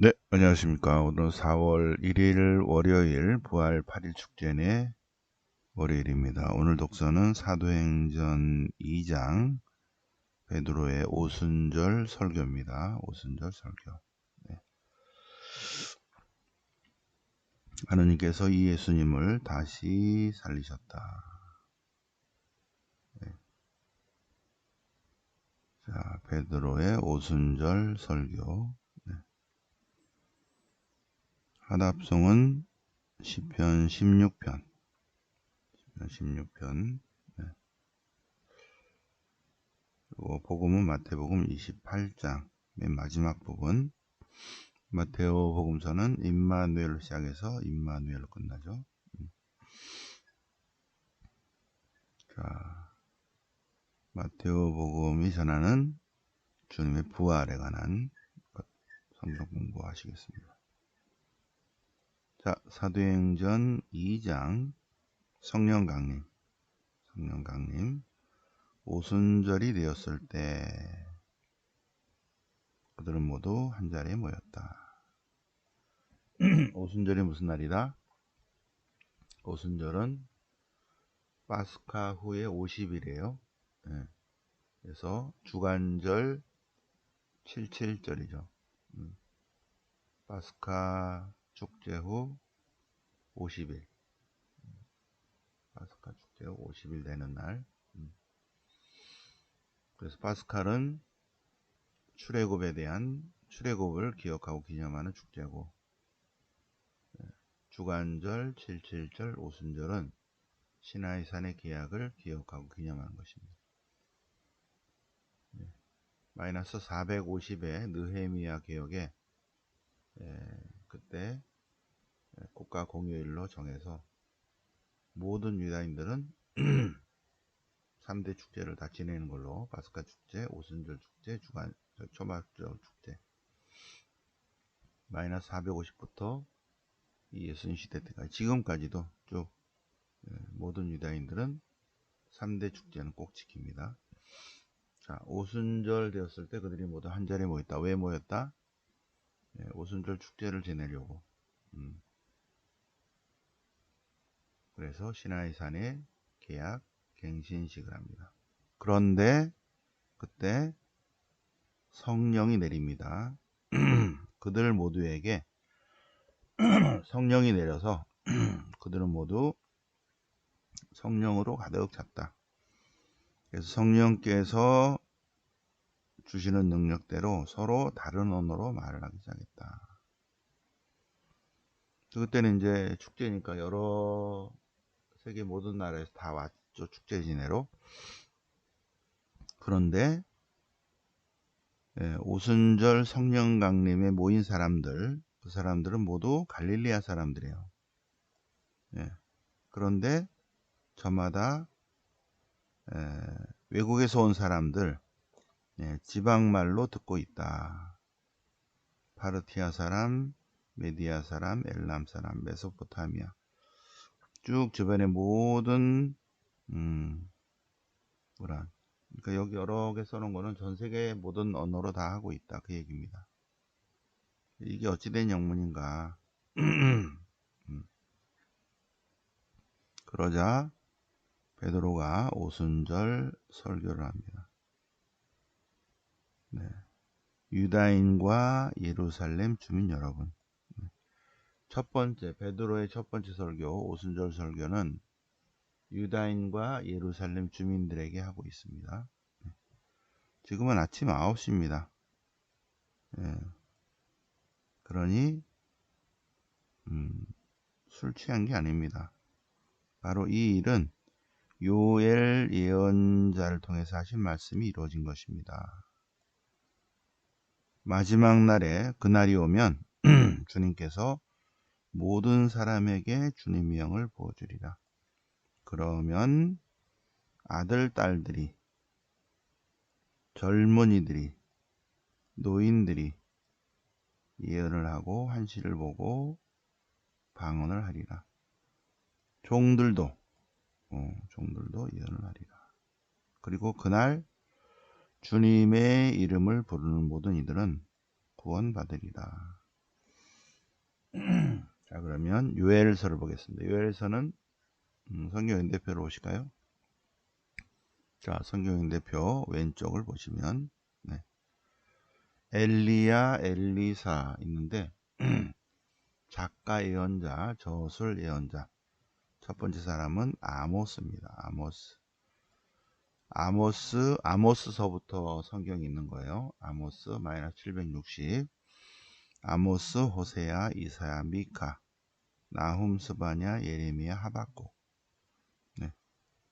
네, 안녕하십니까. 오늘은 4월 1일 월요일 부활 8일 축제의 월요일입니다. 오늘 독서는 사도행전 2장 베드로의 오순절 설교입니다. 오순절 설교. 네. 하느님께서 이 예수님을 다시 살리셨다. 네. 자, 베드로의 오순절 설교. 네. 하답송은 시편 16편. 16편. 네. 그리고 복음은 마태복음 28장 맨 마지막 부분. 마테오 복음서는 임마누엘로 시작해서 임마누엘로 끝나죠. 자, 마테오 복음이 전하는 주님의 부활에 관한 성경 공부하시겠습니다. 자, 사도행전 2장 성령 강림. 오순절이 되었을 때 그들은 모두 한 자리에 모였다. 오순절이 무슨 날이다? 오순절은 파스카 후에 50일이에요. 네. 그래서 주간절 77절이죠. 파스카 축제 후 50일. 파스카 축제 후 50일 되는 날. 그래서 파스칼은 출애굽에 대한 출애굽을 기억하고 기념하는 축제고, 주간절 77절 오순절은 시나이산의 계약을 기억하고 기념하는 것입니다. 마이너스 450의 느헤미야 개혁에 그때 국가 공휴일로 정해서 모든 유다인들은 3대 축제를 다 지내는 걸로, 파스카 축제, 오순절 축제, 초막절 축제. 마이너스 450부터 이 예수님 시대 때까지 지금까지도 쭉 모든 유다인들은 3대 축제는 꼭 지킵니다. 자, 오순절 되었을 때 그들이 모두 한 자리에 모였다. 왜 모였다? 오순절 축제를 지내려고. 그래서 시나이산에 계약 갱신식을 합니다. 그런데 그때 성령이 내립니다. 그들 모두에게 성령이 내려서 그들은 모두 성령으로 가득 찼다. 그래서 성령께서 주시는 능력대로 서로 다른 언어로 말을 하기 시작했다. 그때는 이제 축제니까 여러 세계 모든 나라에서 다 왔죠. 축제 지내러. 그런데 오순절 성령 강림에 모인 사람들, 그 사람들은 모두 갈릴리아 사람들이에요. 그런데 저마다 외국에서 온 사람들, 지방말로 듣고 있다. 파르티아 사람, 메디아 사람, 엘람 사람, 메소포타미아, 쭉 주변의 모든 그러니까 여기 여러 개 써놓은 거는 전 세계 모든 언어로 다 하고 있다, 그 얘기입니다. 이게 어찌된 영문인가? 그러자 베드로가 오순절 설교를 합니다. 네. 유다인과 예루살렘 주민 여러분, 첫 번째 베드로의 첫 번째 설교, 오순절 설교는 유다인과 예루살렘 주민들에게 하고 있습니다. 지금은 아침 9시입니다. 그러니 술 취한 게 아닙니다. 바로 이 일은 요엘 예언자를 통해서 하신 말씀이 이루어진 것입니다. 마지막 날에 그날이 오면 주님께서 모든 사람에게 주님의 영을 부어주리라. 그러면 아들, 딸들이, 젊은이들이, 노인들이 예언을 하고 한시를 보고 방언을 하리라. 종들도 예언을 하리라. 그리고 그날 주님의 이름을 부르는 모든 이들은 구원받으리라. 자, 그러면 요엘서를 보겠습니다. 요엘서는 성경인대표로 오실까요? 자, 성경인대표 왼쪽을 보시면 네. 엘리야, 엘리사 있는데 작가 예언자, 저술 예언자. 첫 번째 사람은 아모스입니다. 아모스서부터 성경이 있는 거예요. 아모스 마이너스 760. 아모스, 호세야, 이사야, 미카, 나훔, 스바냐, 예레미야, 하박국. 네.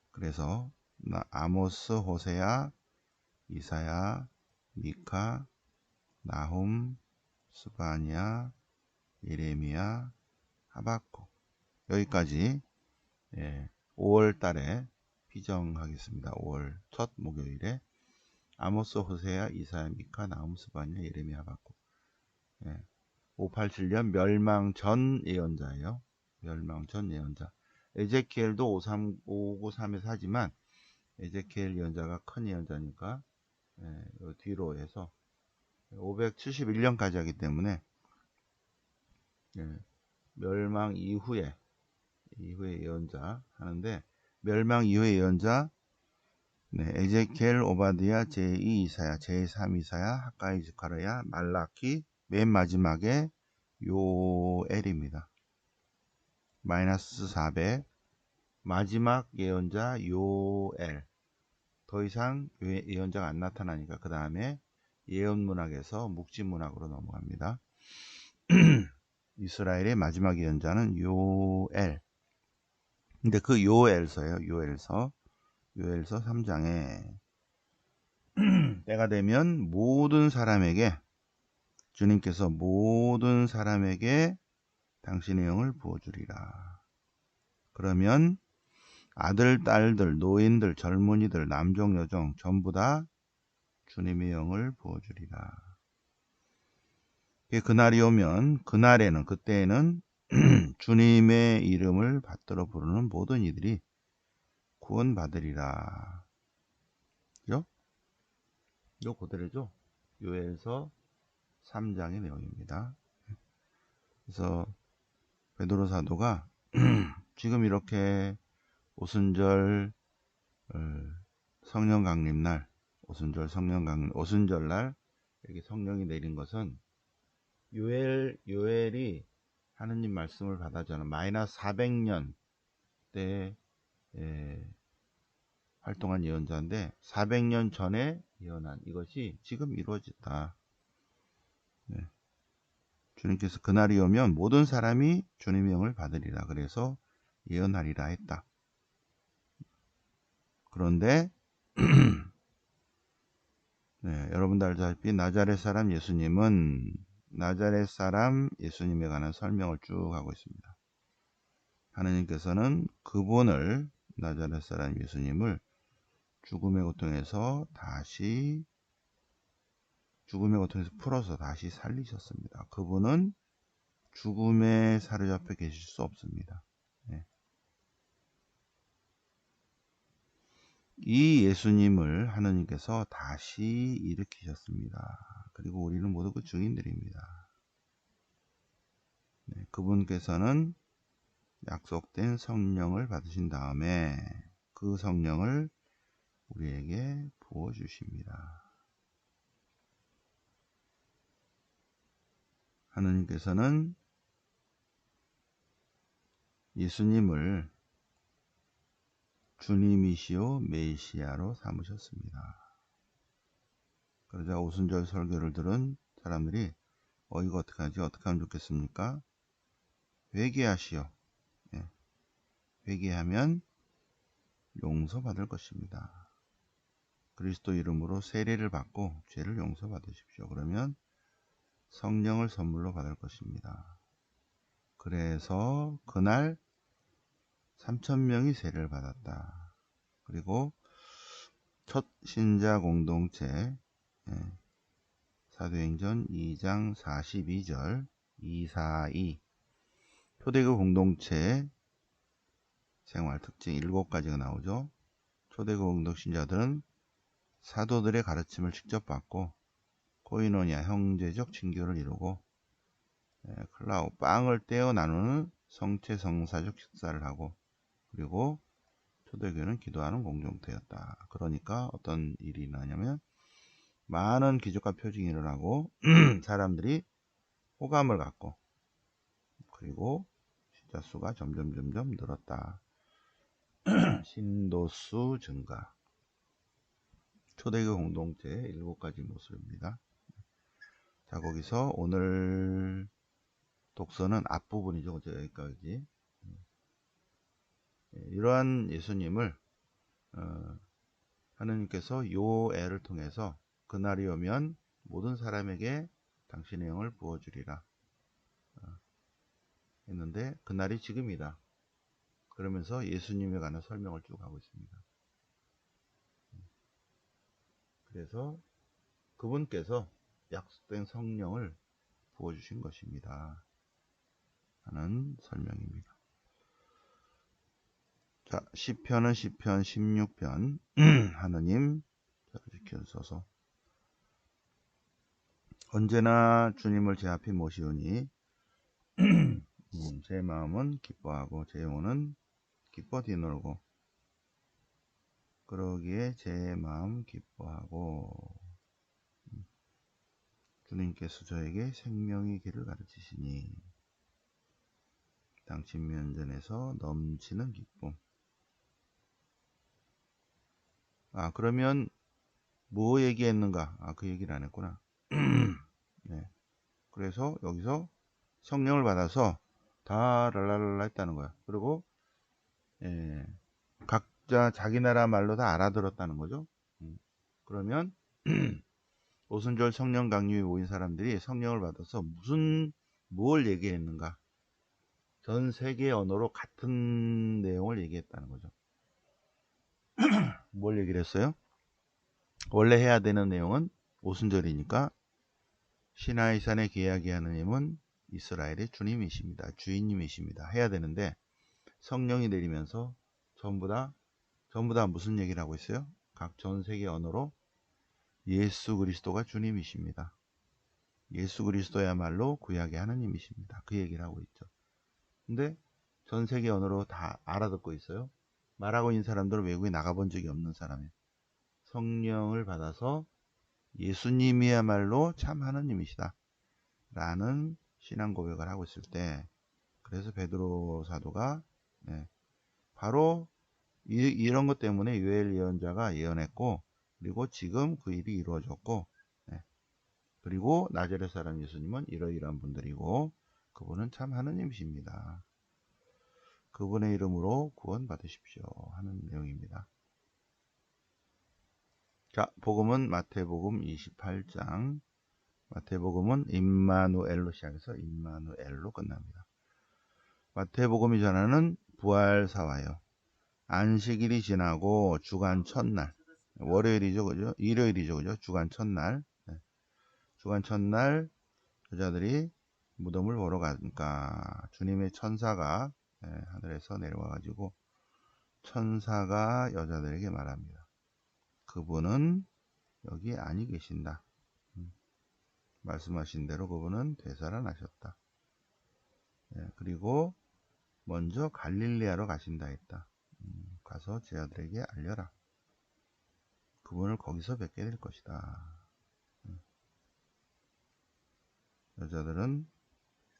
그래서 아모스, 호세야, 이사야, 미카, 나훔, 스바냐, 예레미야, 하박국. 여기까지 5월 달에 피정하겠습니다. 5월 첫 목요일에 아모스, 호세야, 이사야, 미카, 나훔, 스바냐, 예레미야, 하박국. 587년 멸망 전 예언자예요. 멸망 전 예언자. 에제키엘도 593에서 하지만 에제키엘 예언자가 큰 예언자니까 뒤로 해서 571년까지 하기 때문에 멸망 이후에 예언자 하는데, 멸망 이후의 예언자 에제키엘, 오바드야, 제2 이사야, 제3 이사야, 하가이, 스가랴야, 말라키, 맨 마지막에 요엘입니다. 마이너스 400. 마지막 예언자 요엘. 더 이상 예언자가 안 나타나니까 그 다음에 예언문학에서 묵지문학으로 넘어갑니다. 이스라엘의 마지막 예언자는 요엘. 근데 그 요엘서예요. 요엘서 3장에 때가 되면 모든 사람에게, 주님께서 모든 사람에게 당신의 영을 부어주리라. 그러면 아들, 딸들, 노인들, 젊은이들, 남종, 여종 전부 다 주님의 영을 부어주리라. 그날이 오면 그때에는 주님의 이름을 받들어 부르는 모든 이들이 구원받으리라. 그죠? 요 그대로죠. 요엘서 3장의 내용입니다. 그래서 베드로 사도가 지금 이렇게 오순절 성령 강림날, 오순절날 이렇게 성령이 내린 것은 요엘이 하느님 말씀을 받아주는 마이너스 400년 때 활동한 예언자인데 400년 전에 예언한 이것이 지금 이루어졌다. 네. 주님께서 그날이 오면 모든 사람이 주님의 영을 받으리라. 그래서 예언하리라 했다. 그런데 여러분들 알다시피 나자렛 사람 예수님에 관한 설명을 쭉 하고 있습니다. 하느님께서는 그분을, 나자렛 사람 예수님을 죽음의 고통에서 풀어서 다시 살리셨습니다. 그분은 죽음에 사로잡혀 계실 수 없습니다. 이 예수님을 하느님께서 다시 일으키셨습니다. 그리고 우리는 모두 그 증인들입니다. 그분께서는 약속된 성령을 받으신 다음에 그 성령을 우리에게 부어주십니다. 하느님께서는 예수님을 주님이시오 메시아로 삼으셨습니다. 그러자 오순절 설교를 들은 사람들이 이거 어떡하지? 어떻게 하면 좋겠습니까? 회개하시오. 회개하면 용서받을 것입니다. 그리스도 이름으로 세례를 받고 죄를 용서받으십시오. 그러면 성령을 선물로 받을 것입니다. 그래서 그날 3,000명이 세례를 받았다. 그리고 첫 신자 공동체 사도행전 2장 42절 242 초대교회 공동체 생활 특징 7가지가 나오죠. 초대교회 공동 신자들은 사도들의 가르침을 직접 받고 코이노니아 형제적 친교를 이루고 클라우, 빵을 떼어 나누는 성체 성사적 식사를 하고, 그리고 초대교회는 기도하는 공동체였다. 그러니까 어떤 일이 나냐면 많은 기적과 표징이 일어나고 사람들이 호감을 갖고, 그리고 신자 수가 점점 늘었다. 신도수 증가. 초대교회 공동체의 7가지 모습입니다. 자, 거기서 오늘 독서는 앞부분이죠. 여기까지. 이러한 예수님을 하느님께서 요 애를 통해서 그날이 오면 모든 사람에게 당신의 영을 부어주리라 했는데, 그날이 지금이다. 그러면서 예수님에 관한 설명을 쭉 하고 있습니다. 그래서 그분께서 약속된 성령을 부어주신 것입니다 하는 설명입니다. 자, 시편은 시편 16편 하느님 지켜주소서. 언제나 주님을 제 앞에 모시오니 제 마음은 기뻐하고 제 영혼은 기뻐 뛰놀고, 그러기에 제 마음 기뻐하고 주님께서 저에게 생명의 길을 가르치시니 당신 면전에서 넘치는 기쁨. 그러면 뭐 얘기했는가? 그 얘기를 안 했구나. 네. 그래서 여기서 성령을 받아서 다 랄랄랄라 했다는 거야. 그리고 각자 자기 나라 말로 다 알아들었다는 거죠. 그러면 오순절 성령 강림에 모인 사람들이 성령을 받아서 뭘 얘기했는가? 전 세계 언어로 같은 내용을 얘기했다는 거죠. 뭘 얘기를 했어요? 원래 해야 되는 내용은 오순절이니까 시나이산에 계약의 하느님은 이스라엘의 주님이십니다. 주인님이십니다. 해야 되는데, 성령이 내리면서 전부 다 무슨 얘기를 하고 있어요? 각 전 세계 언어로 예수 그리스도가 주님이십니다. 예수 그리스도야말로 구약의 하느님이십니다. 그 얘기를 하고 있죠. 근데 전 세계 언어로 다 알아듣고 있어요. 말하고 있는 사람들은 외국에 나가본 적이 없는 사람이에요. 성령을 받아서 예수님이야말로 참 하느님이시다 라는 신앙 고백을 하고 있을 때, 그래서 베드로 사도가 바로 이런 것 때문에 요엘 예언자가 예언했고, 그리고 지금 그 일이 이루어졌고, 그리고 나자렛 사람 예수님은 이러이러한 분들이고 그분은 참 하느님이십니다. 그분의 이름으로 구원 받으십시오 하는 내용입니다. 자, 복음은 마태복음 28장. 마태복음은 임마누엘로 시작해서 임마누엘로 끝납니다. 마태복음이 전하는 부활사와요. 안식일이 지나고 주간 첫날, 월요일이죠, 그죠? 일요일이죠, 그죠? 주간 첫날, 주간 첫날 여자들이 무덤을 보러 가니까 주님의 천사가 하늘에서 내려와 가지고 천사가 여자들에게 말합니다. 그분은 여기 아니 계신다. 말씀하신 대로 그분은 되살아나셨다. 그리고 먼저 갈릴레아로 가신다 했다. 가서 제 아들에게 알려라. 그분을 거기서 뵙게 될 것이다. 여자들은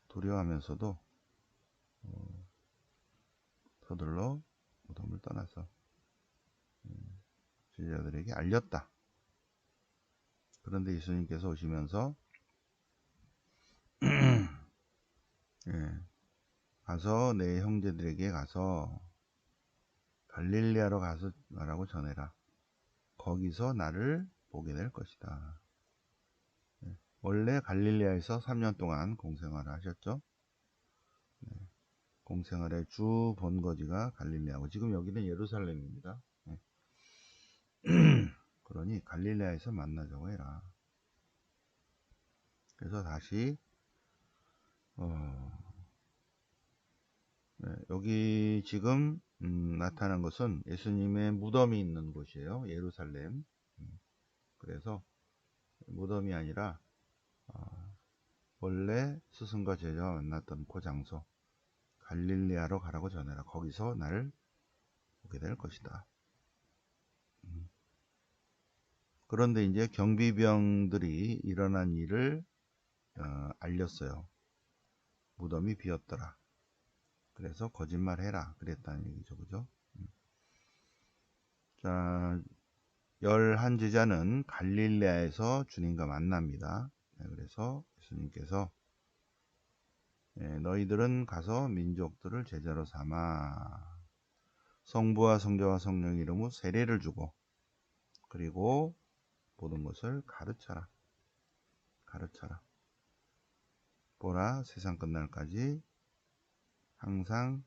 두려워하면서도 서둘러 무덤을 떠나서 제자들에게 알렸다. 그런데 예수님께서 오시면서 가서 내 형제들에게 가서 갈릴리아로 가서 나라고 전해라. 거기서 나를 보게 될 것이다. 원래 갈릴리아에서 3년 동안 공생활을 하셨죠. 공생활의 주 본거지가 갈릴리아고, 지금 여기는 예루살렘입니다. 그러니 갈릴리아에서 만나자고 해라. 그래서 다시 여기 지금 나타난 것은 예수님의 무덤이 있는 곳이에요. 예루살렘. 그래서 무덤이 아니라 원래 스승과 제자가 만났던 그 장소 갈릴레아로 가라고 전해라. 거기서 나를 보게 될 것이다. 그런데 이제 경비병들이 일어난 일을 알렸어요. 무덤이 비었더라. 그래서 거짓말해라 그랬다는 얘기죠. 그죠? 자, 11제자는 갈릴레아에서 주님과 만납니다. 그래서 예수님께서 너희들은 가서 민족들을 제자로 삼아 성부와 성자와 성령 이름으로 세례를 주고 그리고 모든 것을 가르쳐라. 보라, 세상 끝날까지 항상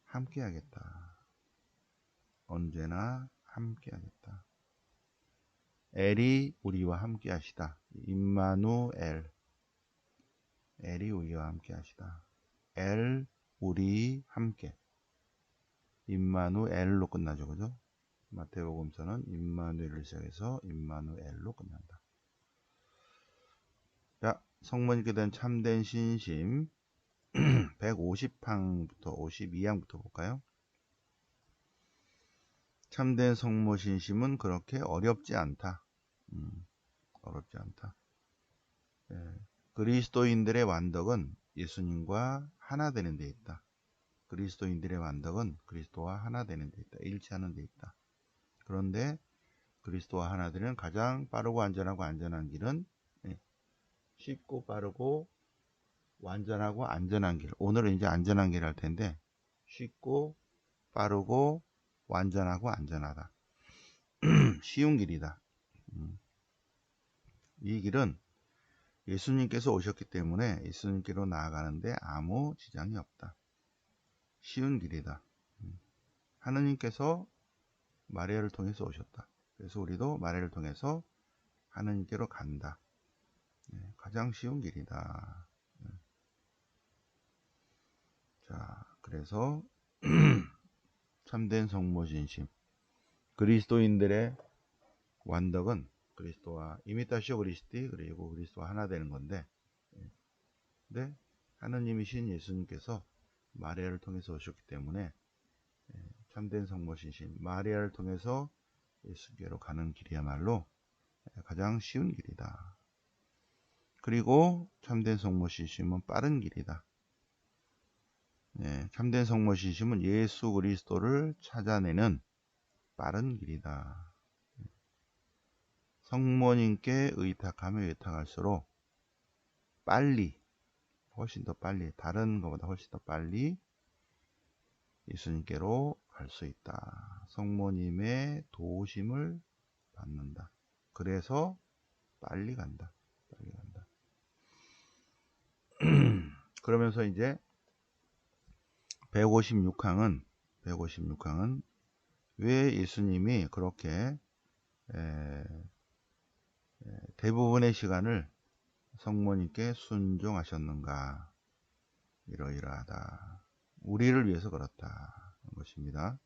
함께하겠다. 언제나 함께하겠다. 엘이 우리와 함께하시다. 임마누엘. 엘이 우리와 함께하시다. 엘, 우리, 함께. 임마누엘로 끝나죠. 그죠? 마태복음서는 임마누엘을 시작해서 임마누엘로 끝난다. 자, 성모님께 대한 참된 신심 150항부터 52항부터 볼까요? 참된 성모 신심은 그렇게 어렵지 않다. 어렵지 않다. 그리스도인들의 완덕은 예수님과 하나 되는 데 있다. 그리스도인들의 완덕은 그리스도와 하나 되는 데 있다. 일치하는 데 있다. 그런데 그리스도와 하나 되는 가장 빠르고 안전하고 안전한 길은 쉽고 빠르고 완전하고 안전한 길. 오늘은 이제 안전한 길 할 텐데 쉽고 빠르고 완전하고 안전하다. 쉬운 길이다. 이 길은 예수님께서 오셨기 때문에 예수님께로 나아가는데 아무 지장이 없다. 쉬운 길이다. 하느님께서 마리아를 통해서 오셨다. 그래서 우리도 마리아를 통해서 하느님께로 간다. 가장 쉬운 길이다. 자, 그래서 참된 성모신심. 그리스도인들의 완덕은 그리스도와 이미타시오 그리스티 그리고 그리스도와 하나 되는 건데, 근데 하느님이신 예수님께서 마리아를 통해서 오셨기 때문에 참된 성모신심 마리아를 통해서 예수께로 가는 길이야말로 가장 쉬운 길이다. 그리고 참된 성모신심은 빠른 길이다. 참된 성모신심은 예수 그리스도를 찾아내는 빠른 길이다. 성모님께 의탁하며 의탁할수록 빨리, 훨씬 더 빨리, 다른 것보다 훨씬 더 빨리 예수님께로 갈 수 있다. 성모님의 도우심을 받는다. 그래서 빨리 간다. 그러면서 이제 156항은 왜 예수님이 그렇게 대부분의 시간을 성모님께 순종하셨는가? 이러이러하다. 우리를 위해서 그렇다. 것입니다.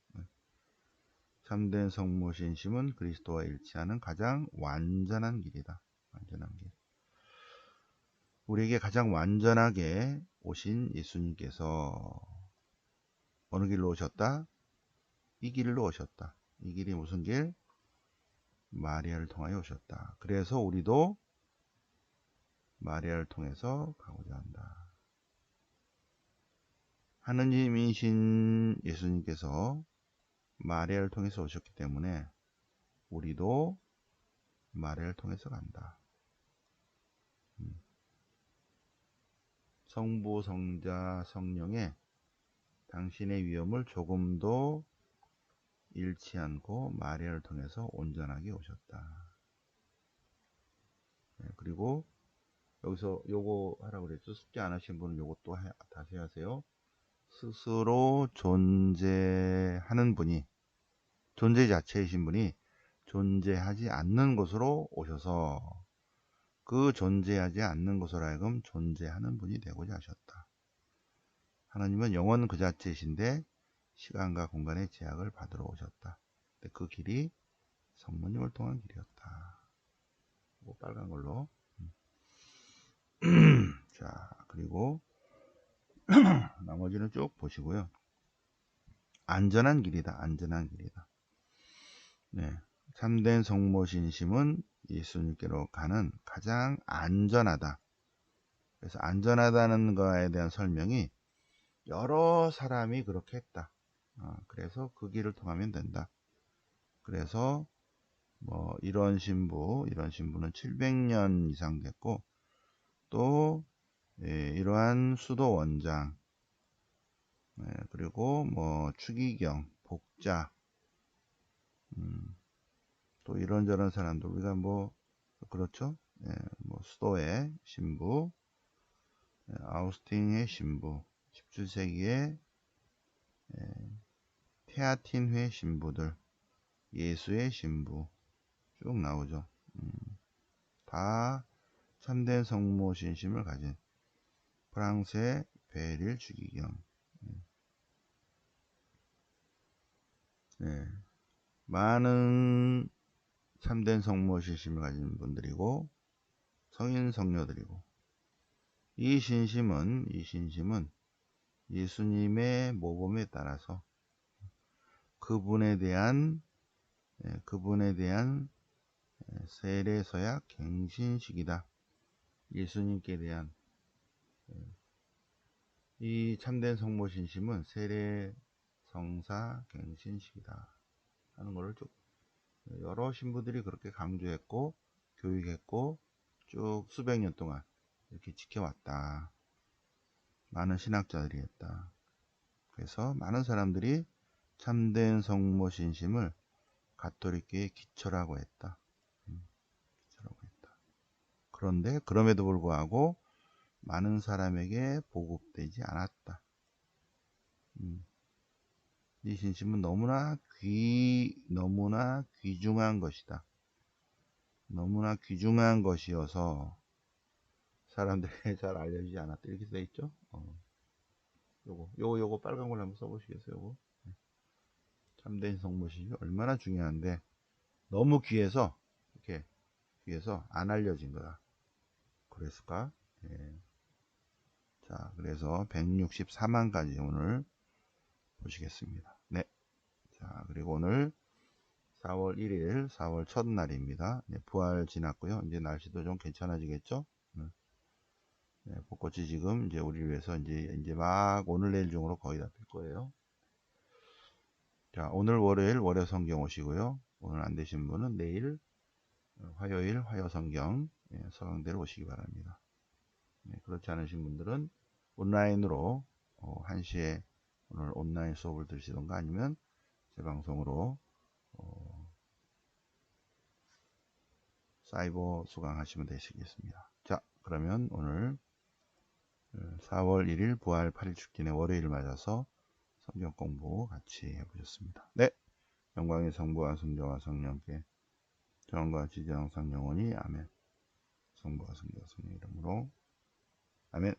참된 성모신심은 그리스도와 일치하는 가장 완전한 길이다. 완전한 길. 우리에게 가장 완전하게 오신 예수님께서 어느 길로 오셨다? 이 길로 오셨다. 이 길이 무슨 길? 마리아를 통하여 오셨다. 그래서 우리도 마리아를 통해서 가고자 한다. 하느님이신 예수님께서 마리아를 통해서 오셨기 때문에 우리도 마리아를 통해서 간다. 성부, 성자, 성령의 당신의 위엄을 조금도 잃지 않고 마리아를 통해서 온전하게 오셨다. 그리고 여기서 요거 하라고 그랬죠. 숙제 안 하신 분은 요것도 다시 하세요. 스스로 존재하는 분이, 존재 자체이신 분이 존재하지 않는 곳으로 오셔서 그 존재하지 않는 곳으로 하여금 존재하는 분이 되고자 하셨다. 하나님은 영원 그 자체이신데 시간과 공간의 제약을 받으러 오셨다. 근데 그 길이 성모님을 통한 길이었다. 뭐 빨간 걸로. 자, 그리고 나머지는 쭉 보시고요. 안전한 길이다. 안전한 길이다. 네. 참된 성모신심은 예수님께로 가는 가장 안전하다. 그래서 안전하다는 거에 대한 설명이 여러 사람이 그렇게 했다. 그래서 그 길을 통하면 된다. 그래서 뭐 이런 신부는 700년 이상 됐고, 또 이러한 수도 원장, 그리고 뭐 추기경, 복자, 또 이런저런 사람들, 우리가 뭐 그렇죠? 뭐 수도의 신부, 아우스틴의 신부, 17세기의 테아틴회 신부들, 예수의 신부 쭉 나오죠. 다 참된 성모 신심을 가진 프랑스의 베릴 추기경. 네. 많은 참된 성모 신심을 가진 분들이고 성인 성녀들이고, 이 신심은 예수님의 모범에 따라서 그분에 대한 세례 서약 갱신식이다. 예수님께 대한 이 참된 성모 신심은 세례 성사 갱신식이다 하는 것을 쭉 여러 신부들이 그렇게 강조했고 교육했고 쭉 수백 년 동안 이렇게 지켜왔다. 많은 신학자들이 했다. 그래서 많은 사람들이 참된 성모 신심을 가톨릭계의 기초라고 했다. 그런데 그럼에도 불구하고 많은 사람에게 보급되지 않았다. 이 신심은 너무나 귀중한 것이다. 너무나 귀중한 것이어서 사람들에게 잘 알려지지 않았다. 이렇게 돼 있죠. 요거 빨간 걸 한번 써보시겠어요? 요거. 참된 성모신이 얼마나 중요한데 너무 귀해서 이렇게 귀해서 안 알려진 거다. 그랬을까? 예. 자, 그래서 164만까지 오늘 보시겠습니다. 네. 자, 그리고 오늘 4월 1일, 4월 첫날입니다. 네, 부활 지났고요. 이제 날씨도 좀 괜찮아지겠죠? 네, 벚꽃이 지금 이제 우리를 위해서 이제 막 오늘 내일 중으로 거의 다 필 거예요. 자, 오늘 월요일 월요 성경 오시고요. 오늘 안 되신 분은 내일 화요일 화요 성경 서강대로 오시기 바랍니다. 네, 그렇지 않으신 분들은 온라인으로 1시에 오늘 온라인 수업을 들으시던가 아니면 제 방송으로 사이버 수강하시면 되시겠습니다. 자, 그러면 오늘 4월 1일 부활 8일 축진의 월요일 맞아서 성경 공부 같이 해보셨습니다. 네, 영광의 성부와 성자와 성령께 전과 지지 항상 영원히 아멘. 성부와 성자와 성령 이름으로 아멘.